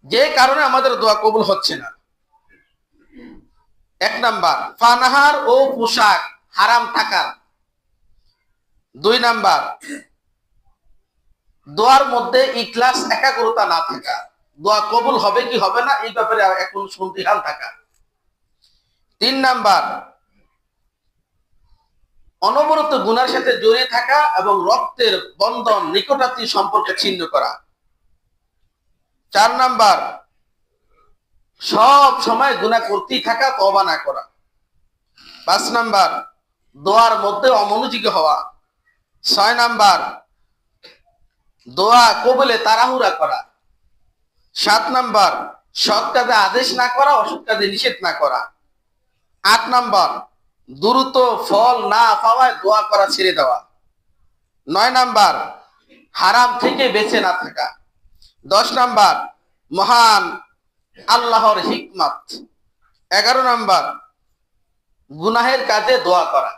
যে কারণে আমাদের দোয়া কবুল হচ্ছে না। 1 নাম্বার, পানাহার ও পোশাক হারাম থাকা। 2 নাম্বার, দোয়ার মধ্যে ইখলাস একাগ্রতা না থাকা। দোয়া কবুল হবে কি হবে না এই ব্যাপারে এখন সন্দিহান থাকা। 3 নাম্বার, অনবরত গুনার সাথে জড়িয়ে থাকা এবং রক্তের বন্ধন নিকটাত্মীয় সম্পর্ক ছিন্ন করা। 4 নাম্বার, সব সময় গুনাহ করতেই থাকা, তওবা না করা। 5 নাম্বার, দোয়ার মধ্যে অমনোযোগী হওয়া। 6 নাম্বার, দোয়া কবুলে তাড়াহুড়া করা। 7 নাম্বার, সৎ কাজে আদেশ না করা, অসৎ কাজে নিষেধ না করা। 8 নাম্বার, দ্রুত ফল না পাওয়ায় দোয়া করা ছেড়ে দেওয়া। 9 নাম্বার, হারাম থেকে বেঁচে না থাকা। 10 নাম্বার, মহান আল্লাহর হিকমত। 11 নাম্বার, গুনাহের কাজে দোয়া করা।